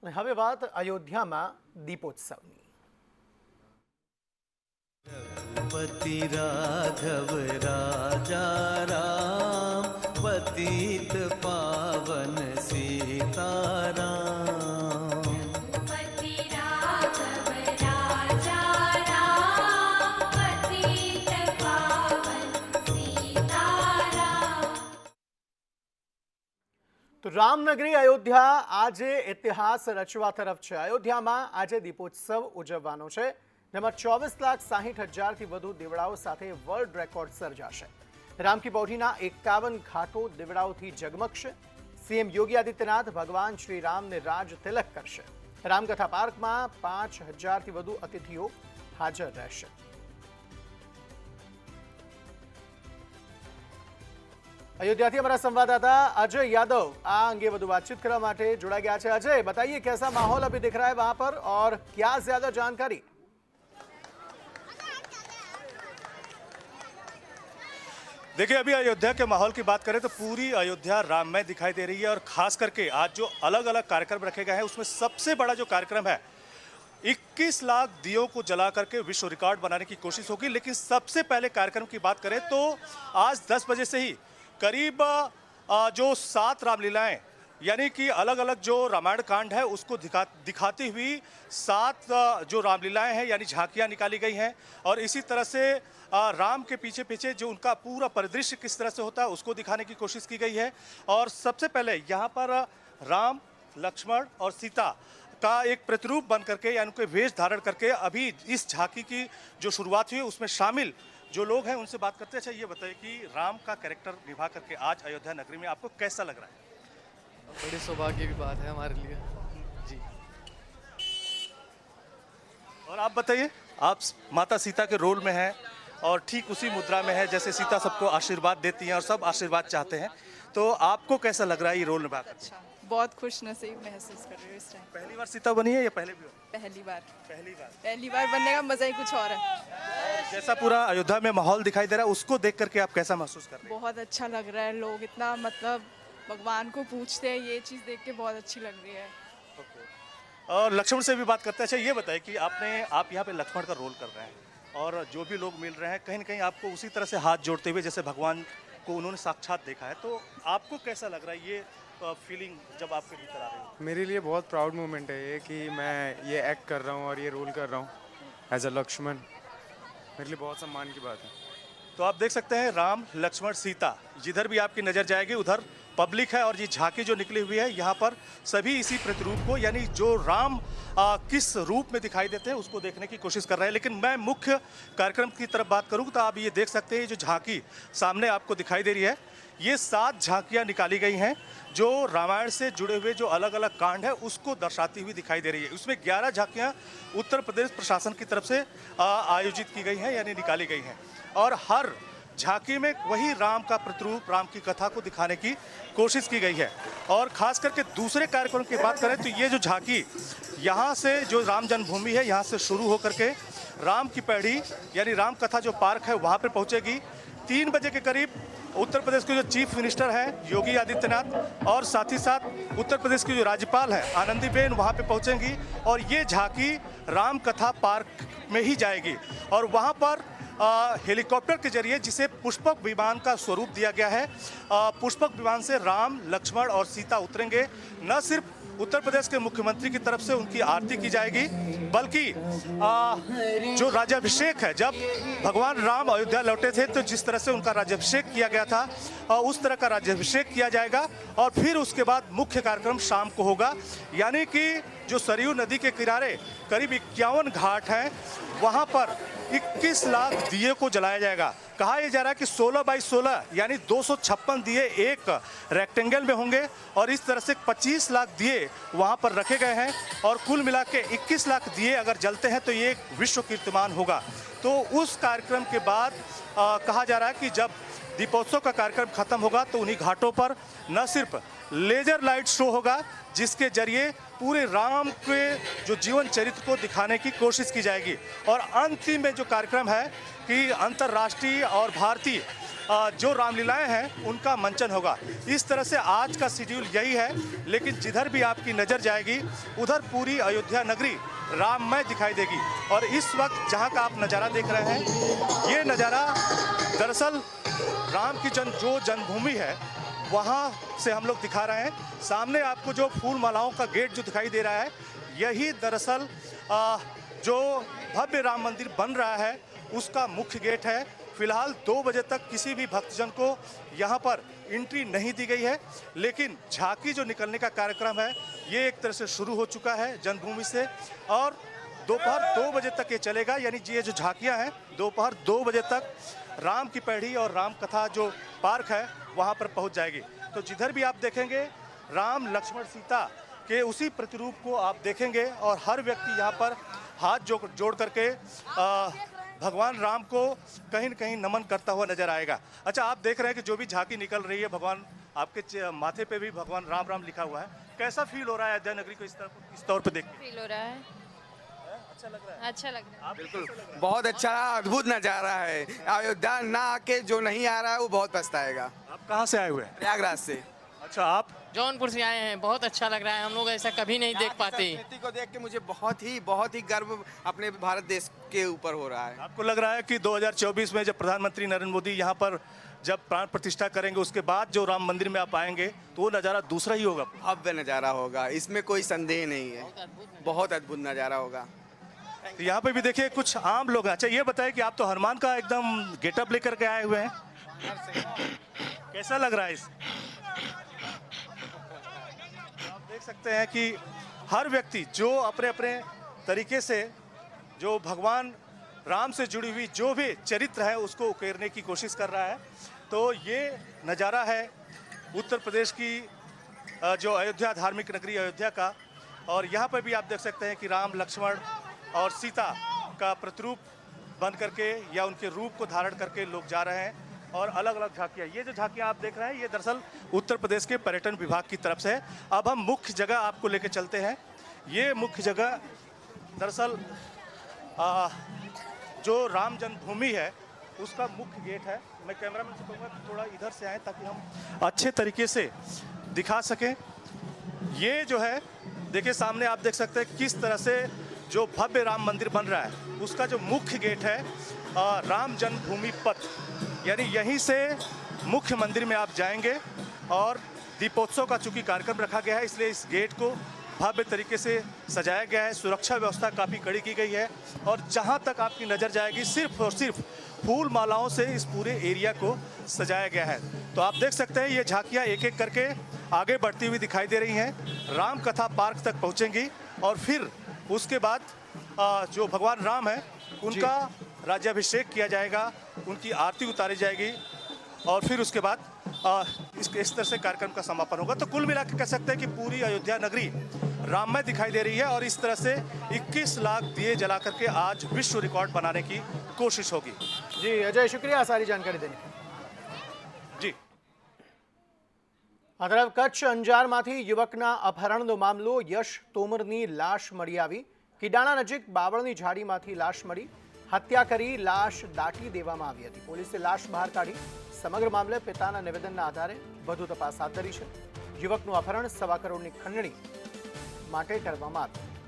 અને હવે વાત અયોધ્યામાં દીપોત્સવની। रघुपति राघव राजा राम पतित पावन सीताराम। रघुपति राघव राजा राम पतित पावन सीताराम। તો રામનગરી અયોધ્યા આજે ઇતિહાસ રચવા તરફ છે। અયોધ્યામાં આજે દીપોત્સવ ઉજવવાનો છે, જેમાં 24,60,000થી વધુ દીવડાઓ સાથે વર્લ્ડ રેકોર્ડ સર્જાશે। રામ કી પૌઢીના 51 ઘાટો દીવડાઓથી જગમગશે। સીએમ યોગી આદિત્યનાથ ભગવાન શ્રી રામને રાજ તિલક કરશે। રામકથા પાર્કમાં 5,000થી વધુ અતિથિઓ હાજર રહેશે। अयोध्या हमारा संवाददाता अजय यादव आ अंगे વધુ बातचीत करने માટે जुड़ा गया है। अजय, बताइए कैसा माहौल अभी दिख रहा है वहां पर और क्या ज्यादा जानकारी? देखिए, अभी अयोध्या के माहौल की बात करें तो पूरी अयोध्या राममय दिखाई दे रही है और खास करके आज जो अलग अलग कार्यक्रम रखे गए हैं उसमें सबसे बड़ा जो कार्यक्रम है 21 लाख दियों को जला करके विश्व रिकॉर्ड बनाने की कोशिश होगी। लेकिन सबसे पहले कार्यक्रम की बात करें तो आज 10 बजे से ही करीब जो 7 रामलीलाएं यानी कि अलग अलग जो रामायण कांड है उसको दिखाती हुई 7 जो रामलीलाएं हैं यानी झांकियां निकाली गई हैं और इसी तरह से राम के पीछे पीछे जो उनका पूरा परिदृश्य किस तरह से होता है उसको दिखाने की कोशिश की गई है। और सबसे पहले यहाँ पर राम, लक्ष्मण और सीता का एक प्रतिरूप बन करके यानी उनके वेश धारण करके अभी इस झांकी की जो शुरुआत हुई उसमें शामिल जो लोग हैं उनसे बात करते हैं। अच्छा, ये बताइए कि राम का कैरेक्टर निभा करके आज अयोध्या नगरी में आपको कैसा लग रहा है? बड़ी सौभाग्य की बात है हमारे लिए जी। और आप बताइए, आप माता सीता के रोल में हैं और ठीक उसी मुद्रा में है जैसे सीता सबको आशीर्वाद देती हैं और सब आशीर्वाद चाहते हैं, तो आपको कैसा लग रहा है ये रोल निभा कर? अच्छा, बहुत खुश नसीब महसूस कर रही हूँ इस टाइम। पहली बार सीता बनी है या पहले भी? पहली बार पहली बार बनने का मजा ही कुछ और है। जैसा पूरा अयोध्या में माहौल दिखाई दे रहा है उसको देख करके आप कैसा महसूस कर रहे हैं? बहुत अच्छा लग रहा है, लोग इतना मतलब भगवान को पूछते हैं, ये चीज़ देख के बहुत अच्छी लग रही है। और लक्ष्मण से भी बात करते हैं। अच्छा, ये बताइए कि आप यहाँ पे लक्ष्मण का रोल कर रहे हैं और जो भी लोग मिल रहे हैं कहीं ना कहीं आपको उसी तरह से हाथ जोड़ते हुए जैसे भगवान को उन्होंने साक्षात देखा है, तो आपको कैसा लग रहा है ये फीलिंग जब आपके भीतर आ रही है? मेरे लिए बहुत प्राउड मोमेंट है ये कि मैं ये एक्ट कर रहा हूँ और ये रोल कर रहा हूँ एज अ लक्ष्मण। मेरे लिए बहुत सम्मान की बात है। तो आप देख सकते हैं राम, लक्ष्मण, सीता, जिधर भी आपकी नज़र जाएगी उधर पब्लिक है और ये झांकी जो निकली हुई है यहाँ पर सभी इसी प्रतिरूप को यानी जो राम किस रूप में दिखाई देते हैं उसको देखने की कोशिश कर रहे हैं। लेकिन मैं मुख्य कार्यक्रम की तरफ बात करूँ तो आप ये देख सकते हैं जो झांकी सामने आपको दिखाई दे रही है, ये 7 झांकियाँ निकाली गई हैं जो रामायण से जुड़े हुए जो अलग अलग कांड है उसको दर्शाती हुई दिखाई दे रही है। उसमें 11 झांकियाँ उत्तर प्रदेश प्रशासन की तरफ से आयोजित की गई हैं यानी निकाली गई हैं और हर झांकी में वही राम का प्रतिरूप, राम की कथा को दिखाने की कोशिश की गई है। और खास करके दूसरे कार्यक्रम की बात करें तो ये जो झांकी यहाँ से जो राम जन्मभूमि है यहाँ से शुरू होकर के राम की पैड़ी यानी राम कथा जो पार्क है वहाँ पर पहुँचेगी। 3 बजे के करीब उत्तर प्रदेश के जो चीफ मिनिस्टर हैं योगी आदित्यनाथ और साथ ही साथ उत्तर प्रदेश की जो राज्यपाल है आनंदीबेन वहाँ पे पहुँचेंगी और ये झांकी राम कथा पार्क में ही जाएगी और वहाँ पर हेलीकॉप्टर के जरिए जिसे पुष्पक विमान का स्वरूप दिया गया है, पुष्पक विमान से राम, लक्ष्मण और सीता उतरेंगे। न सिर्फ उत्तर प्रदेश के मुख्यमंत्री की तरफ से उनकी आरती की जाएगी बल्कि जो राज्याभिषेक है, जब भगवान राम अयोध्या लौटे थे तो जिस तरह से उनका राज्याभिषेक किया गया था उस तरह का राज्याभिषेक किया जाएगा और फिर उसके बाद मुख्य कार्यक्रम शाम को होगा। यानी कि जो सरयू नदी के किनारे करीब 51 घाट हैं वहाँ पर 21 लाख दिए को जलाया जाएगा। कहा यह जा रहा है कि 16 बाई 16 यानी 256 दिए एक रेक्टेंगल में होंगे और इस तरह से 25 लाख दिए वहाँ पर रखे गए हैं और कुल मिला के 21 लाख दिए अगर जलते हैं तो ये एक विश्व कीर्तिमान होगा। तो उस कार्यक्रम के बाद कहा जा रहा है कि जब दीपोत्सव का कार्यक्रम खत्म होगा तो उन्हीं घाटों पर न सिर्फ लेजर लाइट शो होगा जिसके जरिए पूरे राम के जो जीवन चरित्र को दिखाने की कोशिश की जाएगी और अंतिम में जो कार्यक्रम है कि अंतर्राष्ट्रीय और भारतीय जो रामलीलाएं हैं उनका मंचन होगा। इस तरह से आज का शेड्यूल यही है, लेकिन जिधर भी आपकी नज़र जाएगी उधर पूरी अयोध्या नगरी राममय दिखाई देगी। और इस वक्त जहां का आप नज़ारा देख रहे हैं, ये नज़ारा दरअसल राम की जो जन्मभूमि है वहाँ से हम लोग दिखा रहे हैं। सामने आपको जो फूल मालाओं का गेट जो दिखाई दे रहा है, यही दरअसल जो भव्य राम मंदिर बन रहा है उसका मुख्य गेट है। फिलहाल 2 बजे तक किसी भी भक्तजन को यहाँ पर एंट्री नहीं दी गई है, लेकिन झांकी जो निकलने का कार्यक्रम है ये एक तरह से शुरू हो चुका है जन्मभूमि से, और दोपहर 2 बजे तक ये चलेगा। यानी ये जो झांकियाँ हैं दोपहर 2 बजे तक राम की पैड़ी और राम कथा जो पार्क है वहाँ पर पहुँच जाएगी। तो जिधर भी आप देखेंगे राम लक्ष्मण सीता के उसी प्रतिरूप को आप देखेंगे, और हर व्यक्ति यहाँ पर हाथ जोड़ करके भगवान राम को कहीं न कहीं नमन करता हुआ नजर आएगा। अच्छा, आप देख रहे हैं कि जो भी झांकी निकल रही है, भगवान आपके माथे पे भी भगवान राम राम लिखा हुआ है। कैसा फील हो रहा है अयोध्या नगरी को इस तौर पे देख के? फील हो रहा है, अच्छा लग रहा है? अच्छा लग रहा है। आप बिल्कुल बहुत अच्छा अद्भुत नज़ारा है। अयोध्या ना आके जो नहीं आ रहा है वो बहुत पछताएगा। आप कहाँ से आए हुए हैं? प्रयागराज से। अच्छा, आप जौनपुर से आए हैं। बहुत अच्छा लग रहा है, हम लोग ऐसा कभी नहीं देख पाते। संस्कृति को देख के मुझे बहुत ही गर्व अपने भारत देश के ऊपर हो रहा है। आपको लग रहा है कि 2024 में जब प्रधानमंत्री नरेंद्र मोदी यहाँ पर जब प्राण प्रतिष्ठा करेंगे उसके बाद जो राम मंदिर में आप आएंगे तो वो नज़ारा दूसरा ही होगा? भव्य नज़ारा होगा, इसमें कोई संदेह नहीं है। बहुत अद्भुत नज़ारा होगा। तो यहाँ पे भी देखिए कुछ आम लोग हैं। अच्छा, ये बताएं कि आप तो हनुमान का एकदम गेटअप लेकर के आए हुए हैं, कैसा लग रहा है इस? आप देख सकते हैं कि हर व्यक्ति जो अपने अपने तरीके से जो भगवान राम से जुड़ी हुई जो भी चरित्र है उसको उकेरने की कोशिश कर रहा है। तो ये नज़ारा है उत्तर प्रदेश की जो अयोध्या धार्मिक नगरी अयोध्या का, और यहाँ पर भी आप देख सकते हैं कि राम लक्ष्मण और सीता का प्रतिरूप बन करके या उनके रूप को धारण करके लोग जा रहे हैं, और अलग अलग झांकियाँ। ये जो झांकियाँ आप देख रहे हैं ये दरअसल उत्तर प्रदेश के पर्यटन विभाग की तरफ से है। अब हम मुख्य जगह आपको लेके चलते हैं। ये मुख्य जगह दरअसल जो राम जन्मभूमि है उसका मुख्य गेट है। मैं कैमरामैन से कहूँगा कि थोड़ा इधर से आए ताकि हम अच्छे तरीके से दिखा सकें। ये जो है देखिए सामने आप देख सकते हैं किस तरह से जो भव्य राम मंदिर बन रहा है उसका जो मुख्य गेट है राम जन्मभूमि पथ, यानी यहीं से मुख्य मंदिर में आप जाएंगे। और दीपोत्सव का चूंकि कार्यक्रम रखा गया है इसलिए इस गेट को भव्य तरीके से सजाया गया है। सुरक्षा व्यवस्था काफ़ी कड़ी की गई है, और जहां तक आपकी नज़र जाएगी सिर्फ और सिर्फ फूल मालाओं से इस पूरे एरिया को सजाया गया है। तो आप देख सकते हैं ये झांकियाँ एक एक करके आगे बढ़ती हुई दिखाई दे रही हैं। राम कथा पार्क तक पहुँचेंगी, और फिर उसके बाद जो भगवान राम है उनका राज्याभिषेक किया जाएगा, उनकी आरती उतारी जाएगी, और फिर उसके बाद इस तरह से कार्यक्रम का समापन होगा। तो कुल मिला के कह सकते हैं कि पूरी अयोध्या नगरी राममय दिखाई दे रही है, और इस तरह से 21 लाख दिए जला करके आज विश्व रिकॉर्ड बनाने की कोशिश होगी। जी अजय, शुक्रिया सारी जानकारी देने के। जी આ તરફ કચ્છ અંજારમાંથી યુવકના અપહરણનો મામલો, યશ તોમરની લાશ મળી આવી। કિડાણા નજીક બાવળની ઝાડીમાંથી લાશ મળી, હત્યા કરી લાશ દાટી દેવામાં આવી હતી। પોલીસે લાશ બહાર કાઢી સમગ્ર મામલે પિતાના નિવેદનના આધારે વધુ તપાસ હાથ ધરી છે। યુવકનું અપહરણ 1.25 કરોડની ખંડણી માટે કરવામાં આવ્યું।